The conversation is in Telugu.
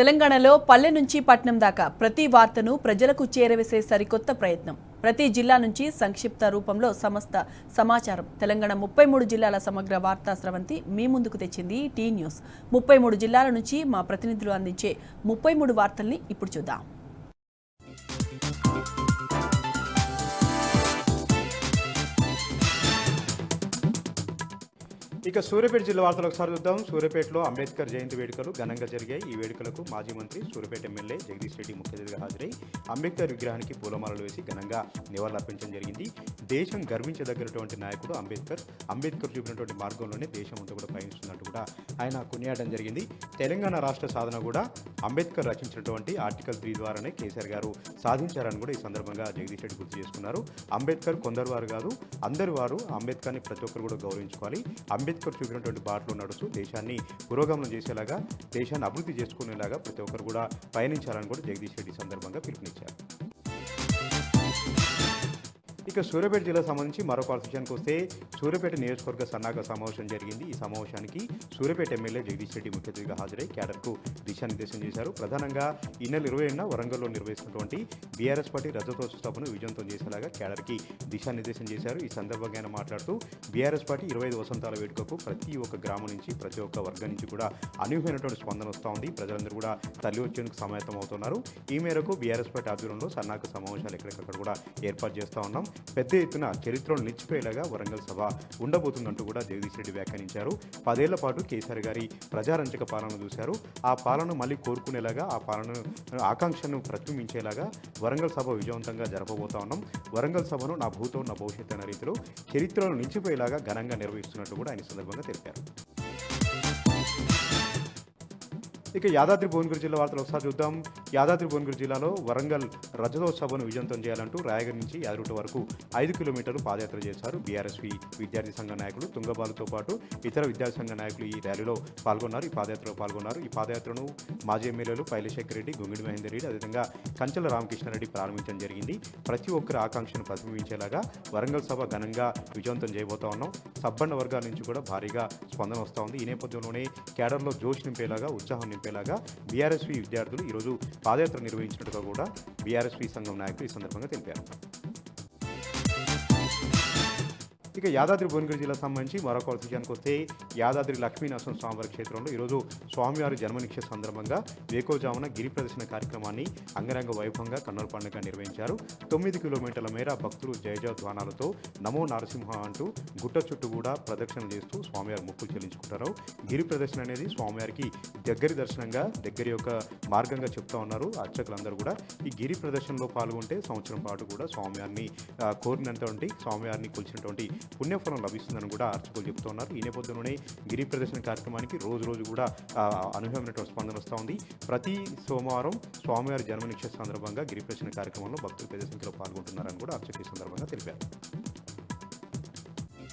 తెలంగాణలో పల్లె నుంచి పట్నం దాకా ప్రతి వార్తను ప్రజలకు చేరవేసే సరికొత్త ప్రయత్నం. ప్రతి జిల్లా నుంచి సంక్షిప్త రూపంలో సమస్త సమాచారం. తెలంగాణ 33 జిల్లాల సమగ్ర వార్తా స్రవంతి మీ ముందుకు తెచ్చింది టీ న్యూస్. 33 జిల్లాల నుంచి మా ప్రతినిధులు అందించే 33 వార్తల్ని ఇప్పుడు చూద్దాం. ఇక సూర్యాపేట జిల్లా వార్తలు ఒకసారి చూద్దాం. సూర్యాపేటలో అంబేద్కర్ జయంతి వేడుకలు ఘనంగా జరిగాయి. ఈ వేడుకలకు మాజీ మంత్రి సూర్యాపేట ఎమ్మెల్యే జగదీష్ రెడ్డి ముఖ్య అతిథిగా హాజరై అంబేద్కర్ విగ్రహానికి పూలమాలలు వేసి ఘనంగా నివాళులర్పించడం జరిగింది. దేశం గర్వించదగినటువంటి నాయకుడు అంబేద్కర్ చూపినటువంటి మార్గంలోనే దేశం అంతా కూడా పయనిస్తున్నట్టు కూడా ఆయన కొనియాడడం జరిగింది. తెలంగాణ రాష్ట్ర సాధన కూడా అంబేద్కర్ రచించినటువంటి ఆర్టికల్ 3 ద్వారానే కేసీఆర్ గారు సాధించారని కూడా ఈ సందర్భంగా జగదీష్ రెడ్డి గుర్తు చేసుకున్నారు. అంబేద్కర్ కొందరు వారు కాదు, అందరి వారు అంబేద్కర్ని ప్రతి ఒక్కరు కూడా గౌరవించుకోవాలి. అంబేద్కర్ చూపినటువంటి బాటలో నడుస్తూ దేశాన్ని పురోగమనం చేసేలాగా, దేశాన్ని అభివృద్ధి చేసుకునేలాగా ప్రతి ఒక్కరు కూడా పయనించాలని కూడా జగదీష్ రెడ్డి సందర్భంగా పిలుపునిచ్చారు. ఇక సూర్యాపేట జిల్లాకు సంబంధించి మరొక విషయానికి వస్తే సూర్యాపేట నియోజకవర్గ సన్నాహక సమావేశం జరిగింది. ఈ సమావేశానికి సూర్యాపేట ఎమ్మెల్యే జగదీష్ రెడ్డి ముఖ్య అతిథిగా హాజరై క్యాడర్కు దిశానిర్దేశం చేశారు. ప్రధానంగా ఈ నెల 20న వరంగల్లో నిర్వహిస్తున్నటువంటి బీఆర్ఎస్ పార్టీ రజతోత్సవ సభను విజయవంతం చేసేలాగా క్యాడర్కి దిశానిర్దేశం చేశారు. ఈ సందర్భంగా ఆయన మాట్లాడుతూ బీఆర్ఎస్ పార్టీ 25 వసంతాల వేడుకకు ప్రతి ఒక్క గ్రామం నుంచి, ప్రతి ఒక్క వర్గం నుంచి కూడా అనూహ్యమైనటువంటి స్పందన వస్తూ ఉంది. ప్రజలందరూ కూడా తల్లి వచ్చేందుకు సమాయత్తం అవుతున్నారు. ఈ మేరకు బీఆర్ఎస్ పార్టీ ఆధ్వర్యంలో సన్నాహక సమావేశాలు ఎక్కడికక్కడ కూడా ఏర్పాటు చేస్తూ ఉన్నాం. పెద్ద ఎత్తున చరిత్రను నిలిచిపోయేలాగా వరంగల్ సభ ఉండబోతుందంటూ కూడా జగదీష్ రెడ్డి వ్యాఖ్యానించారు. 10 ఏళ్ల పాటు కేసీఆర్ గారి ప్రజారంజక పాలన చూశారు. ఆ పాలన మళ్ళీ కోరుకునేలాగా, ఆ పాలన ఆకాంక్షను ప్రతిబింబించేలాగా వరంగల్ సభ విజయవంతంగా జరపబోతా ఉన్నాం. వరంగల్ సభను నా భూతో నా భవిష్యత్తు అనే రీతిలో చరిత్రను నిలిచిపోయేలాగా ఘనంగా నిర్వహిస్తున్నట్టు కూడా ఆయన సందర్భంగా తెలిపారు. ఇక యాదాద్రి భువనగిరి జిల్లా వార్తలు ఒకసారి చూద్దాం. యాదాద్రి భువనగిరి జిల్లాలో వరంగల్ రజతోత్సవాన్ని విజయవంతం చేయాలంటూ రాయగఢ్ నుంచి యాదగిరి వరకు 5 కిలోమీటర్లు పాదయాత్ర చేశారు బీఆర్ఎస్పీ విద్యార్థి సంఘ నాయకులు. తుంగబాలుతో పాటు ఇతర విద్యార్థి సంఘ నాయకులు ఈ ర్యాలీలో పాల్గొన్నారు. ఈ పాదయాత్రను మాజీ ఎమ్మెల్యేలు పైలశేఖర్ రెడ్డి, గొంగిడి మహేందర్ రెడ్డి, అదేవిధంగా కంచెల రామకృష్ణారెడ్డి ప్రారంభించడం జరిగింది. ప్రతి ఒక్కరి ఆకాంక్షను ప్రతిబింబించేలాగా వరంగల్ సభ ఘనంగా విజయవంతం చేయబోతా ఉన్నాం. సబ్బండ వర్గాల నుంచి కూడా భారీగా స్పందన వస్తూ ఉంది. ఈ నేపథ్యంలోనే క్యాడర్లో జోష్ నింపేలాగా, ఉత్సాహం నింపేలాగా బీఆర్ఎస్పీ విద్యార్థులు ఈరోజు పాదయాత్ర నిర్వహించినట్టుగా కూడా బీఆర్ఎస్పీ సంఘం నాయకులు ఈ సందర్భంగా తెలిపారు. ఇక యాదాద్రి భువనగిరి జిల్లాకు సంబంధించి మరొక విషయానికి వస్తే యాదాద్రి లక్ష్మీనరసింహ స్వామివారి క్షేత్రంలో ఈరోజు స్వామివారి జన్మనిక్ష సందర్భంగా వేకోజామున గిరి ప్రదర్శన కార్యక్రమాన్ని అంగరంగ వైభవంగా కన్నుల పండుగ నిర్వహించారు. 9 కిలోమీటర్ల మేర భక్తులు జయజయధ్వానాలతో నమో నరసింహ అంటూ గుట్ట చుట్టూ కూడా ప్రదక్షిణ చేస్తూ స్వామివారి మొక్కులు చెల్లించుకుంటారు. గిరి ప్రదర్శన అనేది స్వామివారికి దగ్గరి దర్శనంగా, దగ్గరి యొక్క మార్గంగా చెప్తా ఉన్నారు అర్చకులందరూ కూడా. ఈ గిరి ప్రదర్శనలో పాల్గొంటే సంవత్సరం పాటు కూడా స్వామివారిని కోరినంతటి, స్వామివారిని కొలిచినటువంటి పుణ్యఫలం లభిస్తుందని కూడా అర్చకులు చెప్తున్నారు. ఈ నేపథ్యంలోనే గిరి ప్రదర్శన కార్యక్రమానికి రోజు కూడా అనూహ్యమైనటువంటి స్పందన వస్తూ ఉంది. ప్రతి సోమవారం స్వామివారి జన్మనిక్ష సందర్భంగా గిరి ప్రదర్శన కార్యక్రమంలో భక్తులు పెద్ద సంఖ్యలో పాల్గొంటున్నారని కూడా అర్చకులు ఈ సందర్భంగా తెలిపారు.